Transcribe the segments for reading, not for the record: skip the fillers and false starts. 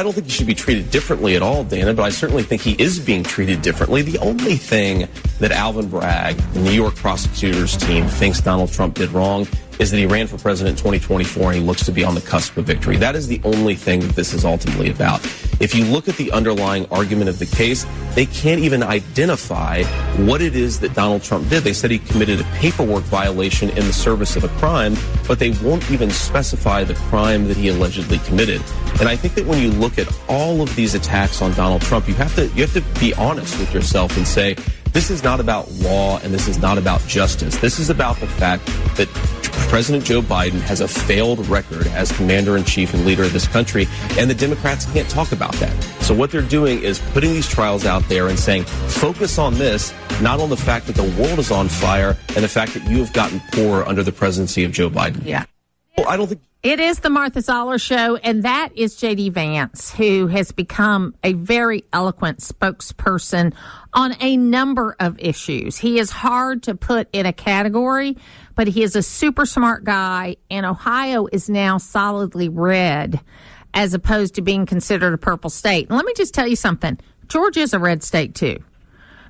I don't think he should be treated differently at all, Dana, but I certainly think he is being treated differently. The only thing that Alvin Bragg, the New York prosecutors team, thinks Donald Trump did wrong is that he ran for president in 2024 and he looks to be on the cusp of victory. That is the only thing that this is ultimately about. If you look at the underlying argument of the case, they can't even identify what it is that Donald Trump did. They said he committed a paperwork violation in the service of a crime, but they won't even specify the crime that he allegedly committed. And I think that when you look at all of these attacks on Donald Trump, you have to be honest with yourself and say, this is not about law and this is not about justice. This is about the fact that President Joe Biden has a failed record as commander-in-chief and leader of this country, and the Democrats can't talk about that. So what they're doing is putting these trials out there and saying, focus on this, not on the fact that the world is on fire and the fact that you have gotten poorer under the presidency of Joe Biden. Yeah. Well, I don't think... It is the Martha Zoller Show, and that is J.D. Vance, who has become a very eloquent spokesperson on a number of issues. He is hard to put in a category, but he is a super smart guy, and Ohio is now solidly red as opposed to being considered a purple state. And let me just tell you something. Georgia is a red state, too.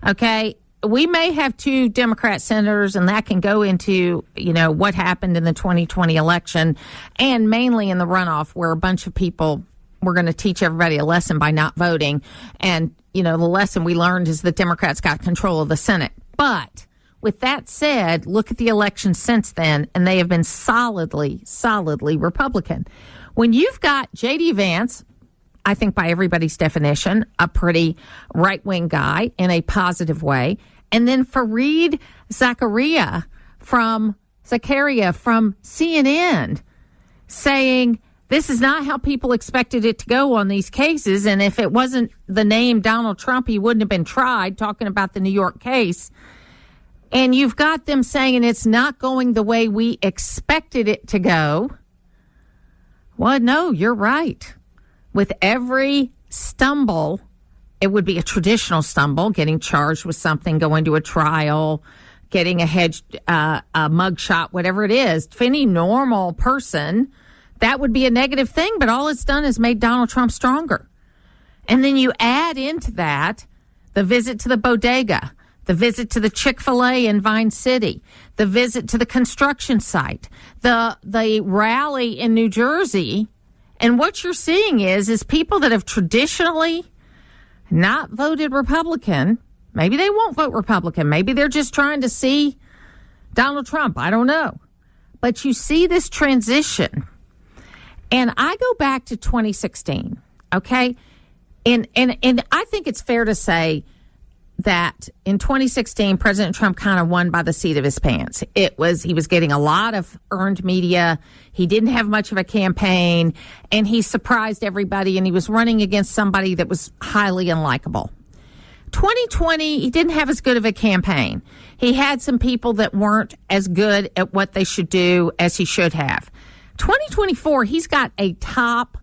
Okay? We may have 2 Democrat senators, and that can go into, what happened in the 2020 election, and mainly in the runoff where a bunch of people were going to teach everybody a lesson by not voting. And, the lesson we learned is that Democrats got control of the Senate. But with that said, look at the election since then, and they have been solidly Republican. When you've got J.D. Vance, I think by everybody's definition, a pretty right-wing guy in a positive way. And then Fareed Zakaria from CNN saying this is not how people expected it to go on these cases. And if it wasn't the name Donald Trump, he wouldn't have been tried, talking about the New York case. And you've got them saying it's not going the way we expected it to go. Well, no, you're right. With every stumble, it would be a traditional stumble, getting charged with something, going to a trial, getting a mugshot, whatever it is. For any normal person, that would be a negative thing, but all it's done is made Donald Trump stronger. And then you add into that the visit to the bodega, the visit to the Chick-fil-A in Vine City, the visit to the construction site, the rally in New Jersey. And what you're seeing is people that have traditionally not voted Republican, maybe they won't vote Republican. Maybe they're just trying to see Donald Trump. I don't know. But you see this transition. And I go back to 2016, okay? And I think it's fair to say that in 2016, President Trump kind of won by the seat of his pants. He was getting a lot of earned media. He didn't have much of a campaign, and he surprised everybody, and he was running against somebody that was highly unlikable. 2020, he didn't have as good of a campaign. He had some people that weren't as good at what they should do as he should have. 2024, he's got a top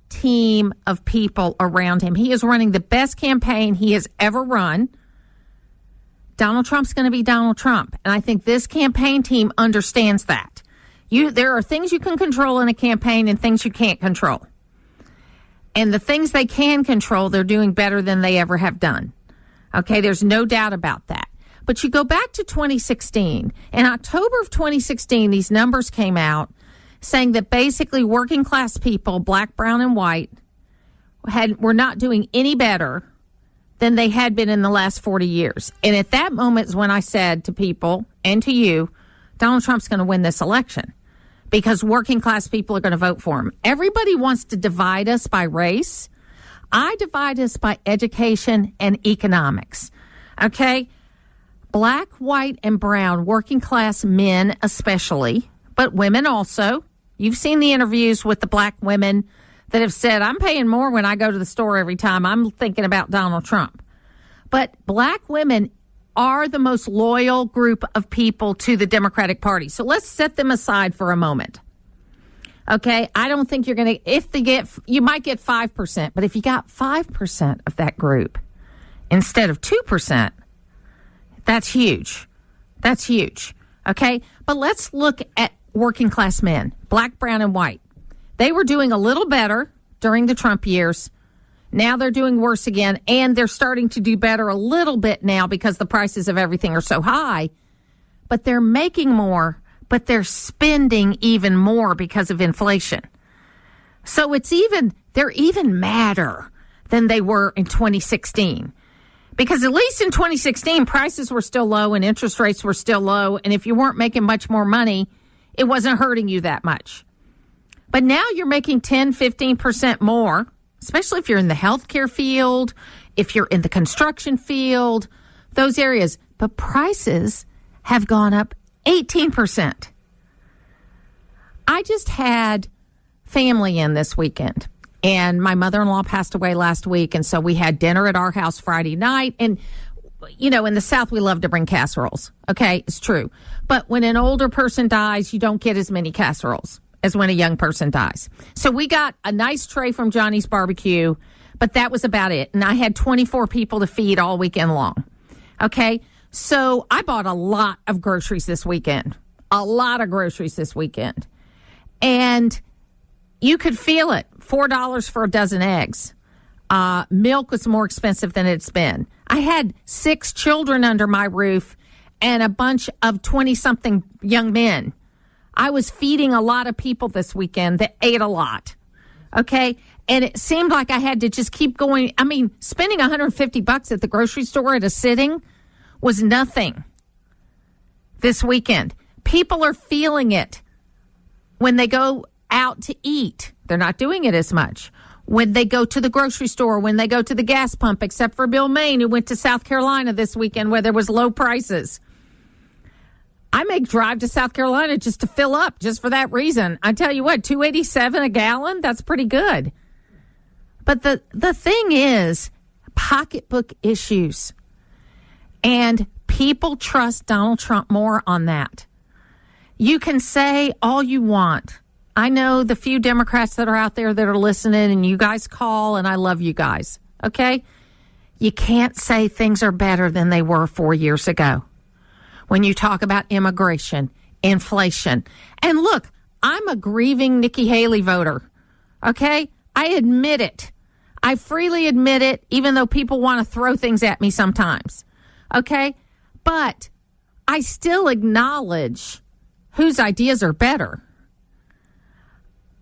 team of people around him. He is running the best campaign he has ever run. Donald Trump's going to be Donald Trump. And I think this campaign team understands that. There are things you can control in a campaign and things you can't control. And the things they can control, they're doing better than they ever have done. Okay, there's no doubt about that. But you go back to 2016. In October of 2016, these numbers came out saying that basically working class people, black, brown, and white, were not doing any better than they had been in the last 40 years. And at that moment is when I said to people and to you, Donald Trump's going to win this election because working class people are going to vote for him. Everybody wants to divide us by race. I divide us by education and economics. Okay? Black, white, and brown, working class men especially, but women also. You've seen the interviews with the black women that have said, I'm paying more when I go to the store every time. I'm thinking about Donald Trump. But black women are the most loyal group of people to the Democratic Party. So let's set them aside for a moment. Okay, I don't think you're going to, you might get 5%, but if you got 5% of that group instead of 2%, that's huge. That's huge. Okay, but let's look at working class men, black, brown, and white. They were doing a little better during the Trump years. Now they're doing worse again, and they're starting to do better a little bit now because the prices of everything are so high. But they're making more, but they're spending even more because of inflation. So they're even madder than they were in 2016. Because at least in 2016, prices were still low and interest rates were still low. And if you weren't making much more money, it wasn't hurting you that much. But now you're making 10, 15% more, especially if you're in the healthcare field, if you're in the construction field, those areas. But prices have gone up 18%. I just had family in this weekend. And my mother-in-law passed away last week, and so we had dinner at our house Friday night. And, you know, in the South, we love to bring casseroles. Okay, it's true. But when an older person dies, you don't get as many casseroles as when a young person dies. So we got a nice tray from Johnny's Barbecue, but that was about it. And I had 24 people to feed all weekend long. Okay, so I bought a lot of groceries this weekend. And you could feel it. $4 for a dozen eggs. Milk was more expensive than it's been. I had 6 children under my roof and a bunch of 20-something young men. I was feeding a lot of people this weekend that ate a lot. Okay? And it seemed like I had to just keep going. I mean, spending $150 at the grocery store at a sitting was nothing this weekend. People are feeling it when they go out to eat. They're not doing it as much. When they go to the grocery store, when they go to the gas pump, except for Bill Maine, who went to South Carolina this weekend where there was low prices. I may drive to South Carolina just to fill up, just for that reason. I tell you what, $2.87 a gallon, that's pretty good. But the thing is, pocketbook issues. And people trust Donald Trump more on that. You can say all you want. I know the few Democrats that are out there that are listening, and you guys call, and I love you guys, okay? You can't say things are better than they were 4 years ago when you talk about immigration, inflation. And look, I'm a grieving Nikki Haley voter, okay? I admit it. I freely admit it, even though people want to throw things at me sometimes, okay? But I still acknowledge whose ideas are better.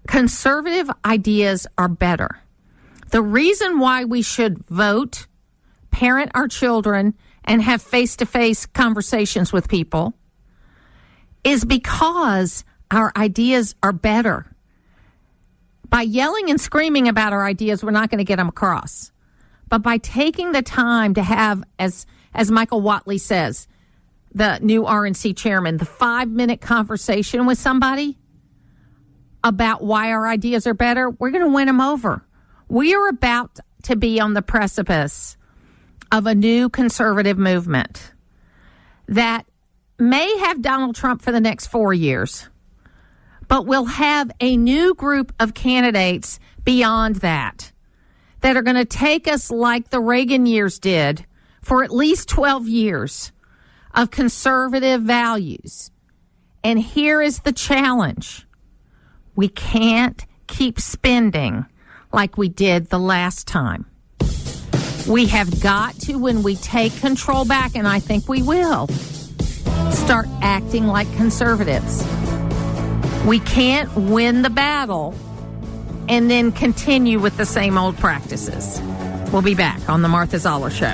Conservative ideas are better. The reason why we should vote, parent our children, and have face-to-face conversations with people is because our ideas are better. By yelling and screaming about our ideas, we're not going to get them across. But by taking the time to have, as Michael Whatley says, the new RNC chairman, the 5-minute conversation with somebody about why our ideas are better, we're going to win them over. We are about to be on the precipice of a new conservative movement that may have Donald Trump for the next 4 years, but will have a new group of candidates beyond that are going to take us like the Reagan years did for at least 12 years of conservative values. And here is the challenge. We can't keep spending like we did the last time. We have got to, when we take control back, and I think we will, start acting like conservatives. We can't win the battle and then continue with the same old practices. We'll be back on the Martha Zoller Show.